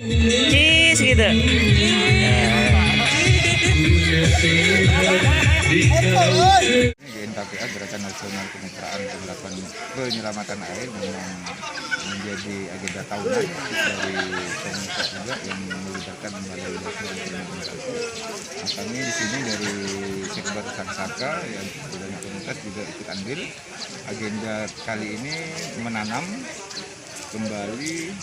Cis gitu. GNKPA Gerakan Nasional Kemitraan Penyelamatan Air memang menjadi agenda tahunan dari komunitas juga yang melibatkan Balai Nasional Kemitraan. Nah, kami di sini dari Sekber Sangsaka yang dari komunitas juga ikut andil. Agenda kali ini menanam kembali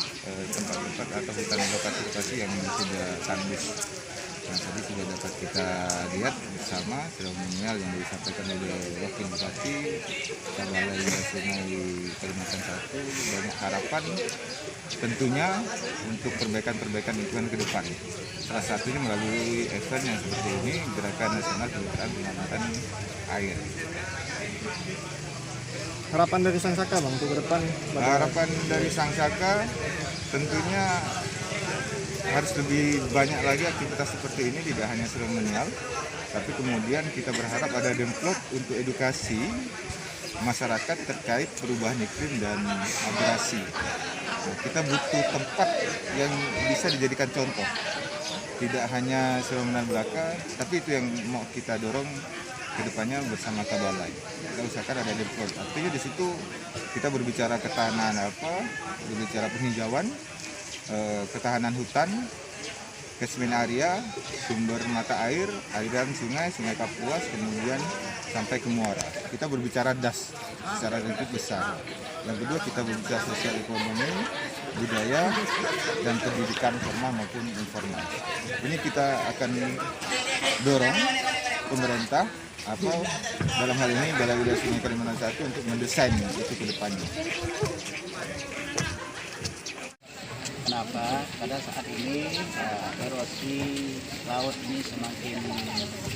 tempat-tempat atau hutan lokasi-lokasi yang sudah tandus. Nah, tadi sudah dapat kita lihat bersama seremonial yang disampaikan oleh Wakil Bupati Balai Nasional Kalimantan Selatan. Banyak harapan tentunya untuk perbaikan-perbaikan lingkungan ke depan. Salah satunya melalui event yang seperti ini, Gerakan Nasional Kemitraan Penyelamatan Air. Harapan dari Sangsaka Bang untuk ke depan? Harapan dari Sangsaka tentunya harus lebih banyak lagi aktivitas seperti ini, tidak hanya seremonial, tapi kemudian kita berharap ada demplot untuk edukasi masyarakat terkait perubahan iklim dan migrasi. Nah, kita butuh tempat yang bisa dijadikan contoh, tidak hanya seremonial belaka, tapi itu yang mau kita dorong ke depannya bersama Kabalai. Kita usahakan ada demplot. Artinya di situ kita berbicara ketahanan berbicara penghijauan, ketahanan hutan, catchment area, sumber mata air, aliran sungai, sungai Kapuas, kemudian sampai ke muara. Kita berbicara das secara relatif besar. Yang kedua kita berbicara sosial ekonomi, budaya, dan pendidikan formal maupun informal. Ini kita akan dorong pemerintah atau dalam hal ini Balai Wilayah Sungai Kalimantan Selatan untuk mendesain itu ke depannya. Kenapa? Pada saat ini erosi laut ini semakin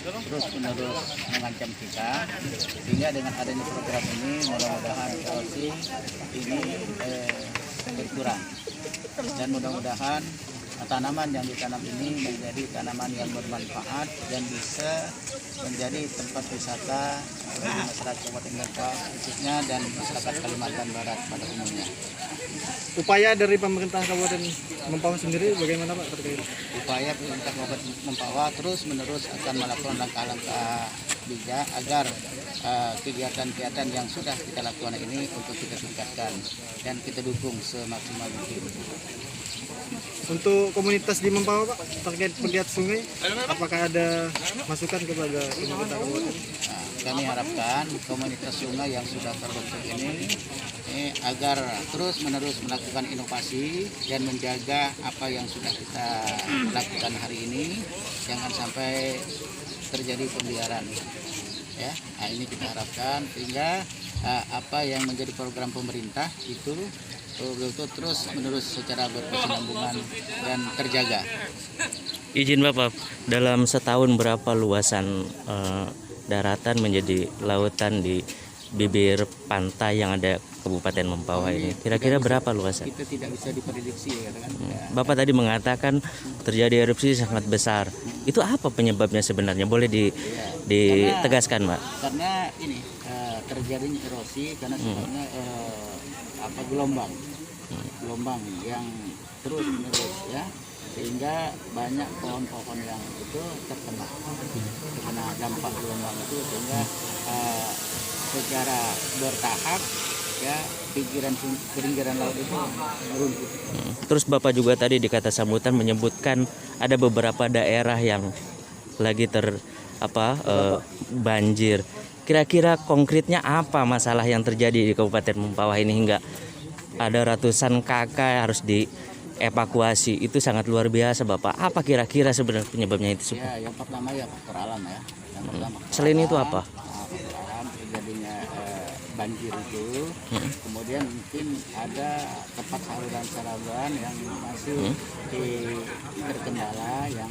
terus-menerus mengancam kita, sehingga dengan adanya program ini mudah-mudahan erosi ini berkurang dan mudah-mudahan tanaman yang ditanam ini menjadi tanaman yang bermanfaat dan bisa menjadi tempat wisata bagi masyarakat Kabupaten Mempawah khususnya dan masyarakat Kalimantan Barat pada umumnya. Upaya dari pemerintah Kabupaten Mempawah sendiri bagaimana Pak terkait? Upaya pemerintah Kabupaten Mempawah terus-menerus akan melakukan langkah-langkah bijak agar kegiatan-kegiatan yang sudah kita lakukan ini untuk kita tingkatkan dan kita dukung semaksimal mungkin. Untuk komunitas di Mempawah Pak terkait pegiat sungai, apakah ada masukan kepada pemerintah kabupaten? Nah, kami harapkan komunitas sungai yang sudah terbentuk ini agar terus-menerus melakukan inovasi dan menjaga apa yang sudah kita lakukan hari ini, jangan sampai terjadi pembiaran. Ya, nah ini kita harapkan sehingga apa yang menjadi program pemerintah itu betul terus menerus secara berkesinambungan dan terjaga. Izin Bapak, dalam setahun berapa luasan daratan menjadi lautan di bibir pantai yang ada Kabupaten Mempawah ini? Kira-kira berapa luasan? Kita tidak bisa diprediksi ya kan. Bapak tadi mengatakan terjadi erupsi sangat besar. Itu apa penyebabnya sebenarnya? Boleh ditegaskan, Pak? Karena ini terjadinya erosi karena sebenarnya gelombang yang terus menerus ya, sehingga banyak pohon-pohon yang itu terkena dampak gelombang itu, sehingga secara bertahap ya pinggiran laut itu meruntuh. Terus Bapak juga tadi di kata sambutan menyebutkan ada beberapa daerah yang lagi banjir. Kira-kira konkretnya apa masalah yang terjadi di Kabupaten Mempawah ini hingga ada ratusan kakak harus dievakuasi? Itu sangat luar biasa Bapak. Apa kira-kira sebenarnya penyebabnya itu? Ya, yang pertama ya faktor alam ya. Yang pertama, selain itu apa? Faktor alam terjadinya banjir itu. Kemudian mungkin ada tempat saluran yang masih terkendala, yang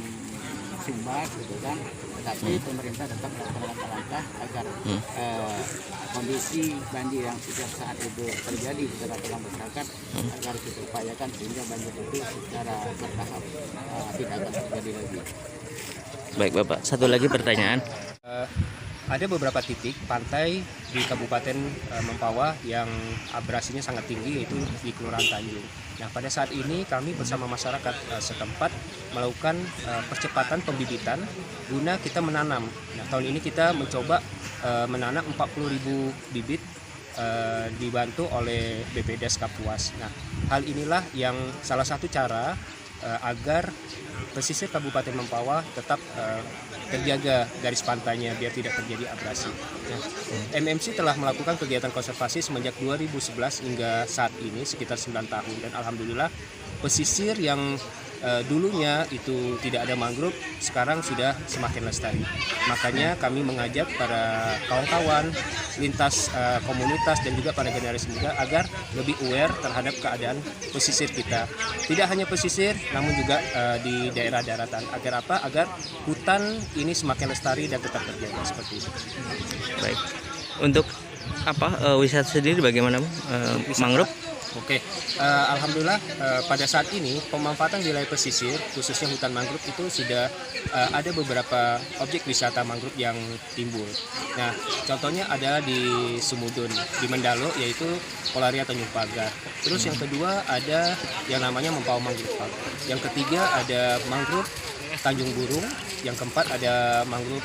sumbat gitu kan. Tapi pemerintah tetap melakukan langkah-langkah agar kondisi banjir yang setiap saat itu terjadi di tengah-tengah masyarakat agar kita upayakan sehingga banjir itu secara bertahap tidak akan terjadi lagi. Baik Bapak, satu lagi pertanyaan. ada beberapa titik pantai di Kabupaten Mempawah yang abrasinya sangat tinggi, yaitu di Kelurahan Tanjung. Nah, pada saat ini kami bersama masyarakat setempat melakukan percepatan pembibitan guna kita menanam. Nah, tahun ini kita mencoba menanam 40.000 bibit dibantu oleh BPDes Kapuas. Nah, hal inilah yang salah satu cara agar pesisir Kabupaten Mempawah tetap terjaga garis pantainya biar tidak terjadi abrasi. Nah, MMC telah melakukan kegiatan konservasi semenjak 2011 hingga saat ini sekitar 9 tahun, dan alhamdulillah pesisir yang dulunya itu tidak ada mangrove sekarang sudah semakin lestari. Makanya kami mengajak para kawan-kawan lintas komunitas dan juga para generasi muda agar lebih aware terhadap keadaan pesisir kita. Tidak hanya pesisir, namun juga di daerah daratan. Agar apa? Agar hutan ini semakin lestari dan tetap terjaga seperti itu. Baik. Untuk wisata sendiri bagaimana, mangrove? Oke, alhamdulillah pada saat ini pemanfaatan wilayah pesisir khususnya hutan mangrove itu sudah ada beberapa objek wisata mangrove yang timbul. Nah, contohnya ada di Sumudun, di Mendalo, yaitu Polaria Tanjung Pagar. Terus yang kedua ada yang namanya Mempawah Mangrove Park. Yang ketiga ada mangrove Tanjung Burung. Yang keempat ada mangrove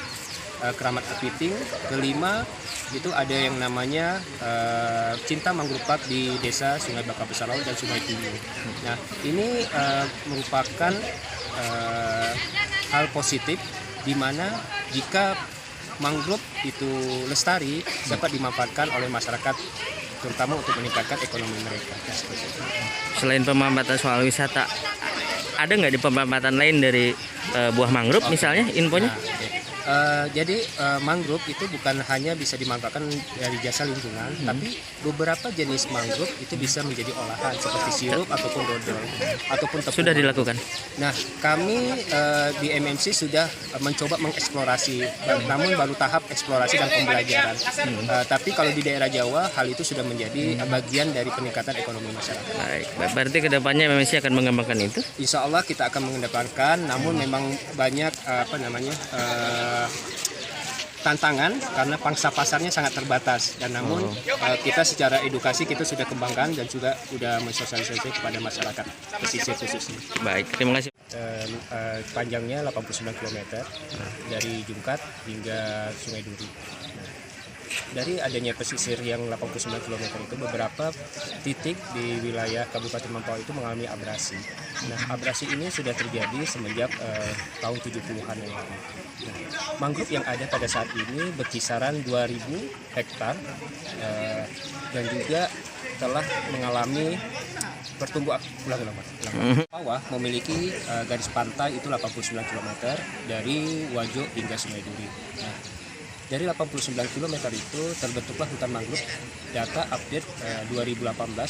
Keramat Kepiting. Kelima itu ada yang namanya Cinta Mangrove Park di Desa Sungai Baka Besar Laut dan Sungai Tinggi. Nah, ini merupakan hal positif di mana jika mangrove itu lestari dapat dimanfaatkan oleh masyarakat, terutama untuk meningkatkan ekonomi mereka. Selain pemanfaatan soal wisata, ada nggak di pemanfaatan lain dari buah mangrove misalnya infonya? Jadi mangrove itu bukan hanya bisa dimanfaatkan dari jasa lingkungan, tapi beberapa jenis mangrove itu bisa menjadi olahan seperti sirup ataupun dodol ataupun tepung. Sudah dilakukan. Nah, kami di MMC sudah mencoba mengeksplorasi, namun baru tahap eksplorasi dan pembelajaran. Tapi kalau di daerah Jawa, hal itu sudah menjadi bagian dari peningkatan ekonomi masyarakat. Baik, berarti kedepannya MMC akan mengembangkan itu? Insya Allah kita akan mengedepankan, namun memang banyak tantangan karena pangsa pasarnya sangat terbatas, dan namun kita secara edukasi kita sudah kembangkan dan juga sudah mensosialisasi kepada masyarakat pesisir khususnya. Baik, terima kasih. Panjangnya 89 km dari Jungkat hingga Sungai Duri. Dari adanya pesisir yang 89 km itu, beberapa titik di wilayah Kabupaten Mempawah itu mengalami abrasi. Nah, abrasi ini sudah terjadi semenjak tahun 70-an yang lalu. Nah, mangrove yang ada pada saat ini berkisaran 2.000 hektar dan juga telah mengalami pertumbuhan Mempawah memiliki garis pantai itu 89 km dari Wajo hingga Sungai Duri. Nah, dari 89 km itu terbentuklah hutan mangrove. Data update 2018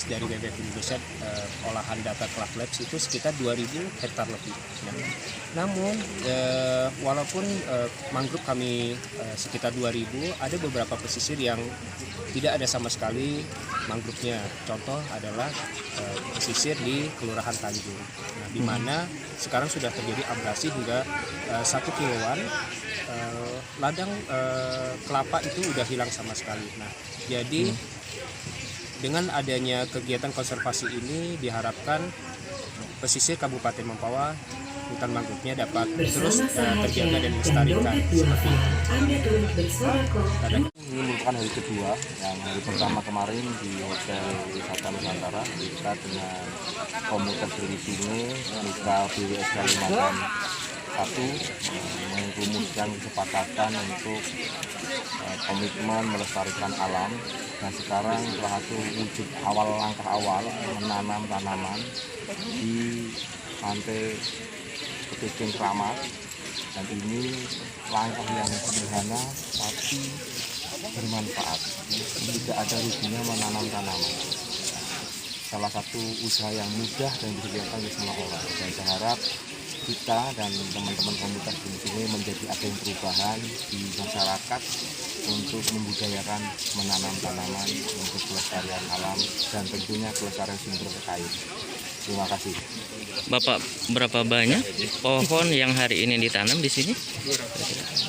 dari WWF Indonesia olahan data Clark Labs itu sekitar 2.000 hektar lebih. Namun walaupun mangrove kami sekitar 2.000, ada beberapa pesisir yang tidak ada sama sekali mangrove-nya. Contoh adalah pesisir di Kelurahan Tanjung. Nah, di mana sekarang sudah terjadi abrasi hingga 1 kiloan. Ladang kelapa itu udah hilang sama sekali. Nah, jadi dengan adanya kegiatan konservasi ini diharapkan pesisir Kabupaten Mempawah hutan mangrove-nya dapat terus terjaga dan dilestarikan. Ini merupakan hari kedua. Yang hari pertama kemarin di Hotel Wisata Nusantara kita dengan komunitas dari sini, kita BWS Kalimantan satu merumuskan kesepakatan untuk komitmen melestarikan alam, dan sekarang salah satu wujud langkah awal menanam tanaman di pantai Kepiting Keramat, dan ini langkah yang sederhana tapi bermanfaat. Tidak ada ruginya menanam tanaman. Salah satu usaha yang mudah dan bisa dilakukan oleh semua orang, dan saya harap kita dan teman-teman komunitas di sini menjadi agen perubahan di masyarakat untuk membudayakan menanam tanaman untuk kelestarian alam dan tentunya kelestarian sumber air. Terima kasih. Bapak, berapa banyak pohon yang hari ini ditanam di sini?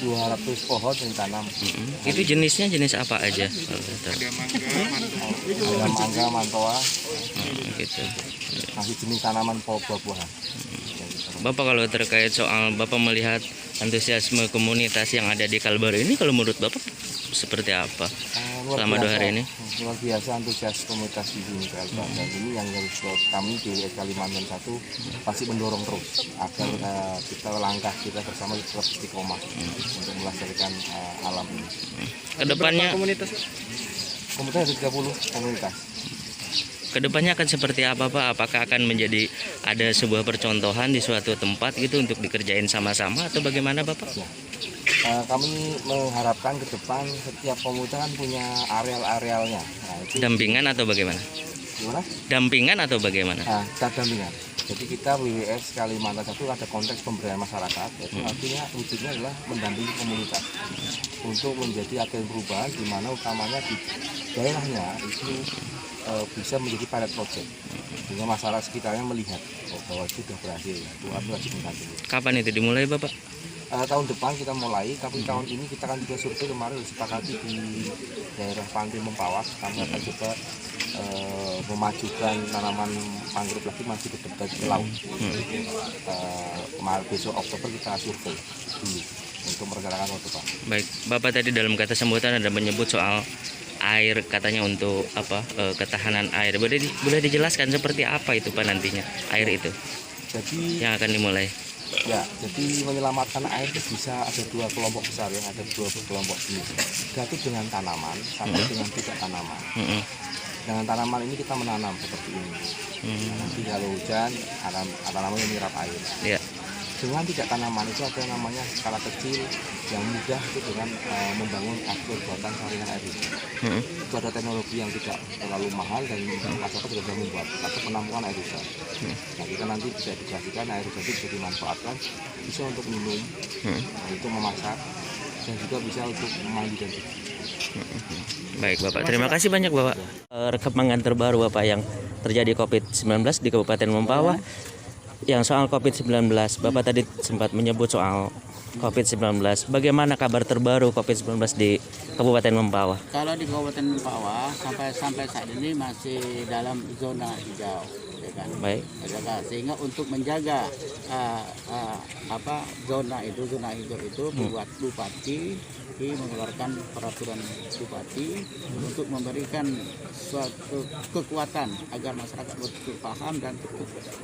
200 pohon yang ditanam. Itu jenisnya jenis apa aja? Ada mangga, mantoa, Gitu. masih jenis tanaman buah-buahan. Bapak, kalau terkait soal Bapak melihat antusiasme komunitas yang ada di Kalbar ini, kalau menurut Bapak seperti apa selama 2 hari ini? Luar biasa antusias komunitas di sini Kalbar. Dan ini yang harus kami di Kalimantan 1 pasti mendorong terus agar kita langkah kita bersama tetap istiqomah untuk melestarikan alam ini. Kedepannya, Komunitas Komunitas ada 30 komunitas. kedepannya akan seperti apa Pak? Apakah akan menjadi ada sebuah percontohan di suatu tempat gitu untuk dikerjain sama-sama atau bagaimana Bapak? Ya. Kami mengharapkan ke depan setiap komunitas kan punya areal-arealnya. Nah, itu Dampingan atau bagaimana? gimana? Dampingan atau bagaimana? Nah, kita dampingan. Jadi kita WWS Kalimantan 1 ada konteks pemberdayaan masyarakat, yaitu artinya wujudnya adalah mendampingi komunitas untuk menjadi agen perubahan di mana utamanya di daerahnya itu bisa menjadi pilot project sehingga masyarakat sekitarnya melihat bahwa itu sudah berhasil. Tuhan wajib mendampingi. Kapan itu dimulai Bapak? Tahun depan kita mulai, tapi tahun ini kita akan juga survei kemarin disepakati di daerah Pantai Mempawah. Kami akan coba memajukan tanaman mangrove lagi masih ke dekat ke laut. Kemarin besok Oktober kita survei dulu untuk merencanakan tahun depan. Baik, Bapak tadi dalam kata sambutan ada menyebut soal air, katanya untuk apa, ketahanan air. Boleh dijelaskan seperti apa itu Pak nantinya air itu Jadi yang akan dimulai? ya, jadi menyelamatkan air itu bisa ada 2 kelompok besar, yang ada 2 kelompok jenis. Satu dengan tanaman, satu dengan tidak tanaman. Dengan tanaman ini kita menanam seperti ini. Nanti kalau hujan, tanaman menyerap air. Ya. Dengan tidak tanaman itu ada namanya skala kecil yang mudah itu dengan membangun buatan saringan air hujan. Itu ada teknologi yang tidak terlalu mahal dan masyarakat juga bisa membuat atau penampungan air hujan. Nah, kita nanti bisa edukasikan air hujan itu bisa dimanfaatkan, bisa untuk minum, untuk memasak, dan juga bisa untuk mandi dan cuci. Baik Bapak, terima kasih banyak Bapak. Perkembangan terbaru Bapak yang terjadi COVID-19 di Kabupaten Mempawah. Yang soal COVID-19, Bapak tadi sempat menyebut soal COVID-19. Bagaimana kabar terbaru COVID-19 di Kabupaten Mempawah? Kalau di Kabupaten Mempawah sampai saat ini masih dalam zona hijau, ya kan? Baik. Sehingga untuk menjaga zona hijau itu, Bupati mengeluarkan peraturan Bupati untuk memberikan suatu kekuatan agar masyarakat betul paham dan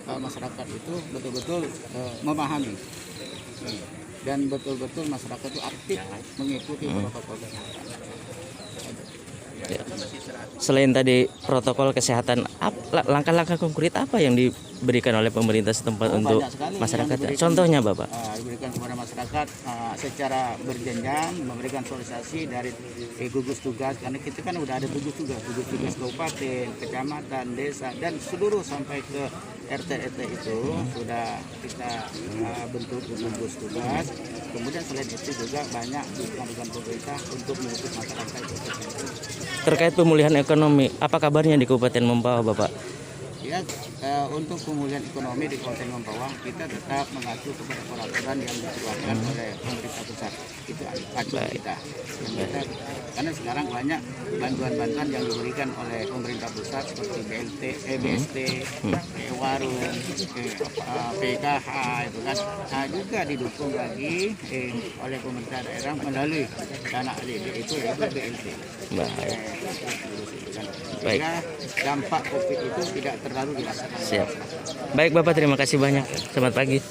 masyarakat itu betul-betul memahami dan betul-betul masyarakat itu aktif mengikuti protokol kesehatan. Ya. Selain tadi protokol kesehatan, langkah-langkah konkret apa yang diberikan oleh pemerintah setempat untuk masyarakat? Contohnya Bapak? Diberikan kepada masyarakat secara berjenjang, memberikan sosialisasi dari gugus tugas, karena kita kan udah ada gugus tugas kabupaten, kecamatan, desa, dan seluruh sampai ke RT itu sudah kita bentuk gugus tugas. Kemudian selain itu juga banyak dukungan pemerintah untuk mengikut masyarakat itu. Terkait pemulihan ekonomi, apa kabarnya di Kabupaten Mempawah Bapak? Ya, untuk pemulihan ekonomi di Kabupaten Mempawah kita tetap mengacu kepada peraturan yang dikeluarkan oleh pemerintah pusat. Itu acuan kita. Karena sekarang banyak bantuan-bantuan yang diberikan oleh pemerintah pusat seperti BLT, BST, warung, PKH itu kan. Nah, juga didukung lagi oleh pemerintah daerah melalui dana ADD itu yaitu BLT. Sehingga dampak COVID itu tidak terlalu dirasakan. Siap. Baik Bapak, terima kasih banyak. Selamat pagi.